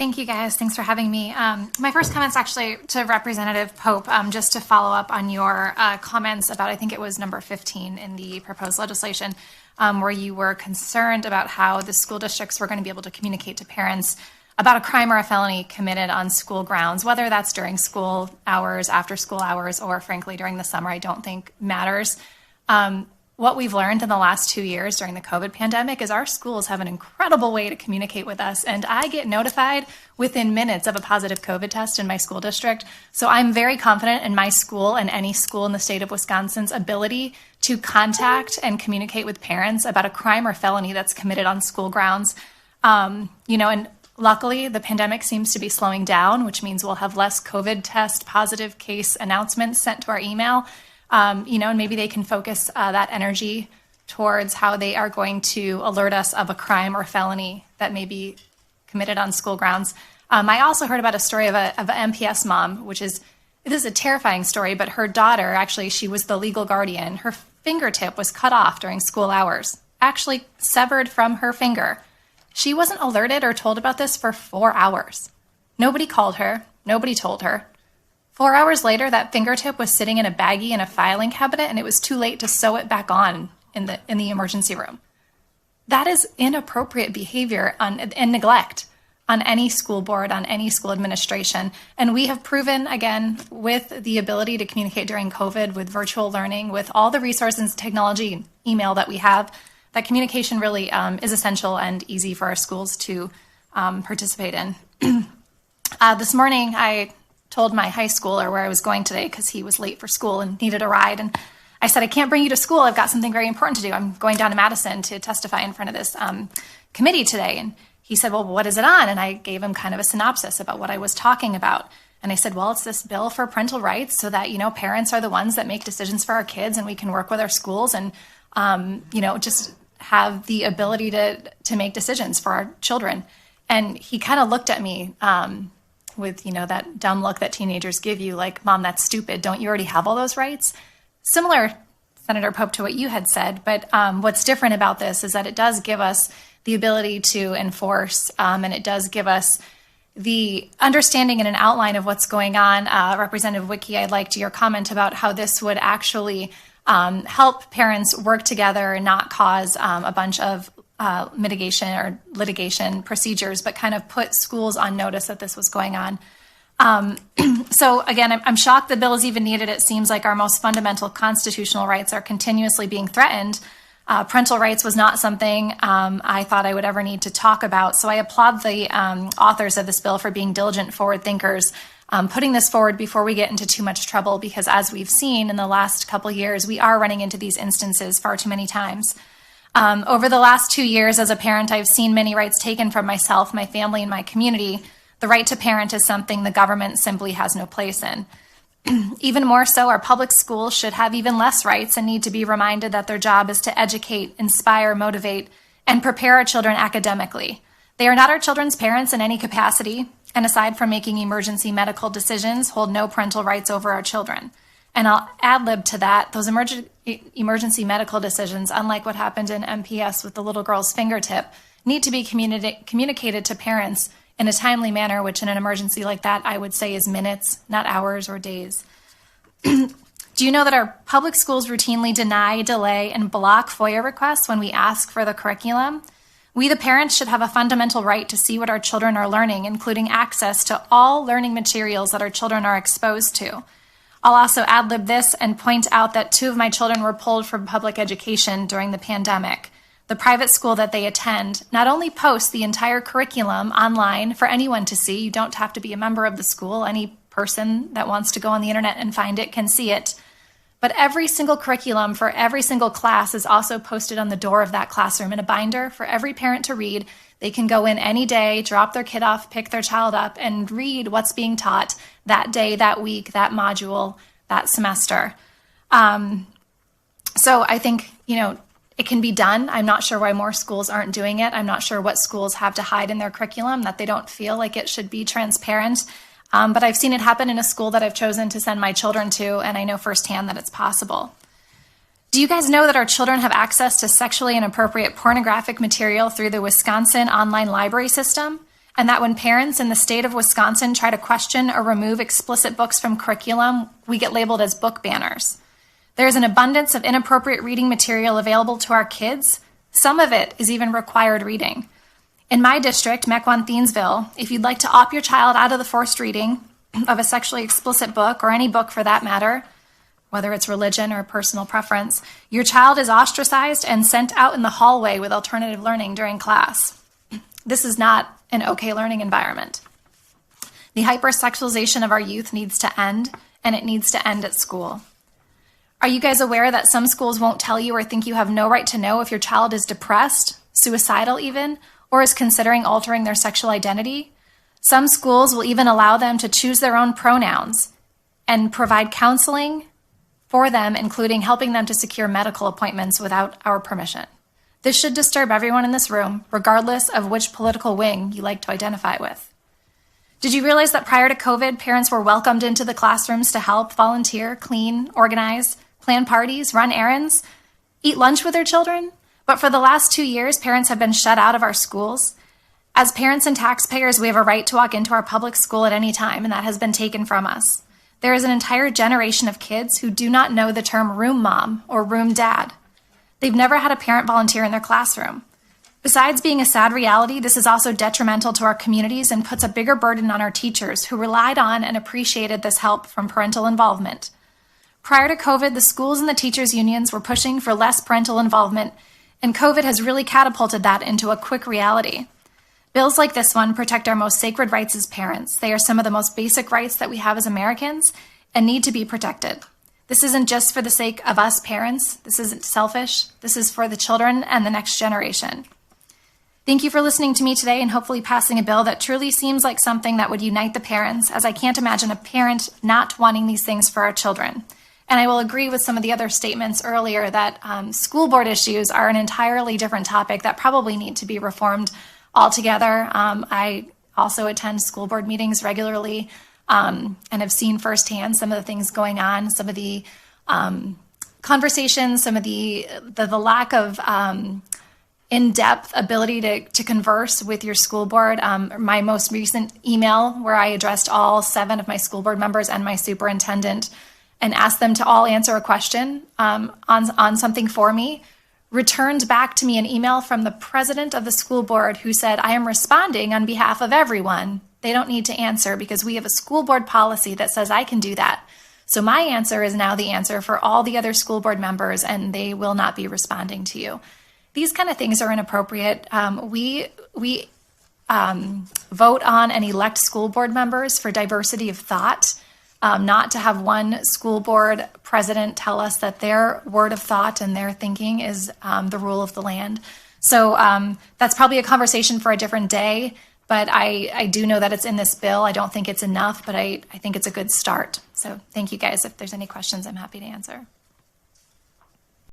Thank you, guys. Thanks for having me. My first comment's actually to Representative Pope, just to follow up on your comments about, I think it was number 15 in the proposed legislation, where you were concerned about how the school districts were going to be able to communicate to parents about a crime or a felony committed on school grounds, whether that's during school hours, after school hours, or frankly during the summer. I don't think matters. What we've learned in the last 2 years during the COVID pandemic is our schools have an incredible way to communicate with us, and I get notified within minutes of a positive COVID test in my school district. So I'm very confident in my school and any school in the state of Wisconsin's ability to contact and communicate with parents about a crime or felony that's committed on school grounds. And luckily the pandemic seems to be slowing down, which means we'll have less COVID test positive case announcements sent to our email. And maybe they can focus that energy towards how they are going to alert us of a crime or felony that may be committed on school grounds. I also heard about a story of an MPS mom, this is a terrifying story, but her daughter, actually, she was the legal guardian. Her fingertip was cut off during school hours, actually severed from her finger. She wasn't alerted or told about this for 4 hours. Nobody called her. Nobody told her. 4 hours later, that fingertip was sitting in a baggie in a filing cabinet, and it was too late to sew it back on in the emergency room. That is inappropriate behavior and neglect on any school board, on any school administration. And we have proven, again, with the ability to communicate during COVID, with virtual learning, with all the resources and technology and email that we have, that communication really is essential and easy for our schools to participate in. This morning, I told my high schooler where I was going today because he was late for school and needed a ride. And I said, I can't bring you to school. I've got something very important to do. I'm going down to Madison to testify in front of this committee today. And he said, well, what is it on? And I gave him kind of a synopsis about what I was talking about. And I said, well, it's this bill for parental rights so that, parents are the ones that make decisions for our kids and we can work with our schools and, just have the ability to make decisions for our children. And he kind of looked at me with, that dumb look that teenagers give you, like, Mom, that's stupid. Don't you already have all those rights? Similar, Senator Pope, to what you had said. But what's different about this is that it does give us the ability to enforce, and it does give us the understanding and an outline of what's going on. Representative Wicke, I liked your comment about how this would actually help parents work together and not cause a bunch of mitigation or litigation procedures, but kind of put schools on notice that this was going on. So again, I'm shocked the bill is even needed. It seems like our most fundamental constitutional rights are continuously being threatened. Parental rights was not something I thought I would ever need to talk about. So I applaud the authors of this bill for being diligent forward thinkers, putting this forward before we get into too much trouble, because as we've seen in the last couple years, we are running into these instances far too many times. Over the last 2 years as a parent, I've seen many rights taken from myself, my family, and my community. The right to parent is something the government simply has no place in. Even more so, our public schools should have even less rights and need to be reminded that their job is to educate, inspire, motivate, and prepare our children academically. They are not our children's parents in any capacity, and aside from making emergency medical decisions, hold no parental rights over our children. And I'll ad-lib to that, those emergency medical decisions, unlike what happened in MPS with the little girl's fingertip, need to be communicated to parents in a timely manner, which in an emergency like that, I would say is minutes, not hours or days. Do you know that our public schools routinely deny, delay, and block FOIA requests when we ask for the curriculum? We, the parents, should have a fundamental right to see what our children are learning, including access to all learning materials that our children are exposed to. I'll also ad-lib this and point out that 2 of my children were pulled from public education during the pandemic. The private school that they attend not only posts the entire curriculum online for anyone to see, you don't have to be a member of the school, any person that wants to go on the internet and find it can see it, but every single curriculum for every single class is also posted on the door of that classroom in a binder for every parent to read. They can go in any day, drop their kid off, pick their child up, and read what's being taught that day, that week, that module, that semester. So I think, it can be done. I'm not sure why more schools aren't doing it. I'm not sure what schools have to hide in their curriculum, that they don't feel like it should be transparent. But I've seen it happen in a school that I've chosen to send my children to, and I know firsthand that it's possible. Do you guys know that our children have access to sexually inappropriate pornographic material through the Wisconsin online library system? and that when parents in the state of Wisconsin try to question or remove explicit books from curriculum, we get labeled as book banners. There's an abundance of inappropriate reading material available to our kids. Some of it is even required reading. In my district, Mequon-Thiensville, if you'd like to opt your child out of the forced reading of a sexually explicit book, or any book for that matter, whether it's religion or personal preference, your child is ostracized and sent out in the hallway with alternative learning during class. This is not an okay learning environment. The hypersexualization of our youth needs to end, and it needs to end at school. Are you guys aware that some schools won't tell you or think you have no right to know if your child is depressed, suicidal even, or is considering altering their sexual identity? Some schools will even allow them to choose their own pronouns and provide counseling for them, including helping them to secure medical appointments without our permission. This should disturb everyone in this room, regardless of which political wing you like to identify with. Did you realize that prior to COVID, parents were welcomed into the classrooms to help, volunteer, clean, organize, plan parties, run errands, eat lunch with their children? But for the last 2 years, parents have been shut out of our schools. As parents and taxpayers, we have a right to walk into our public school at any time, and that has been taken from us. There is an entire generation of kids who do not know the term room mom or room dad. They've never had a parent volunteer in their classroom. Besides being a sad reality, this is also detrimental to our communities and puts a bigger burden on our teachers who relied on and appreciated this help from parental involvement. Prior to COVID, the schools and the teachers' unions were pushing for less parental involvement, and COVID has really catapulted that into a quick reality. Bills like this one protect our most sacred rights as parents. They are some of the most basic rights that we have as Americans and need to be protected. This isn't just for the sake of us parents. This isn't selfish. This is for the children and the next generation. Thank you for listening to me today and hopefully passing a bill that truly seems like something that would unite the parents, as I can't imagine a parent not wanting these things for our children. And I will agree with some of the other statements earlier that school board issues are an entirely different topic that probably need to be reformed altogether. I also attend school board meetings regularly and have seen firsthand some of the things going on, some of the conversations, some of the lack of in-depth ability to converse with your school board. My most recent email, where I addressed all 7 of my school board members and my superintendent and asked them to all answer a question on something for me, returned back to me an email from the president of the school board who said, I am responding on behalf of everyone. They don't need to answer because we have a school board policy that says I can do that. So my answer is now the answer for all the other school board members, and they will not be responding to you. These kind of things are inappropriate. We vote on and elect school board members for diversity of thought, not to have one school board president tell us that their word of thought and their thinking is the rule of the land. So that's probably a conversation for a different day, but I do know that it's in this bill. I don't think it's enough, but I think it's a good start. So thank you guys. If there's any questions, I'm happy to answer.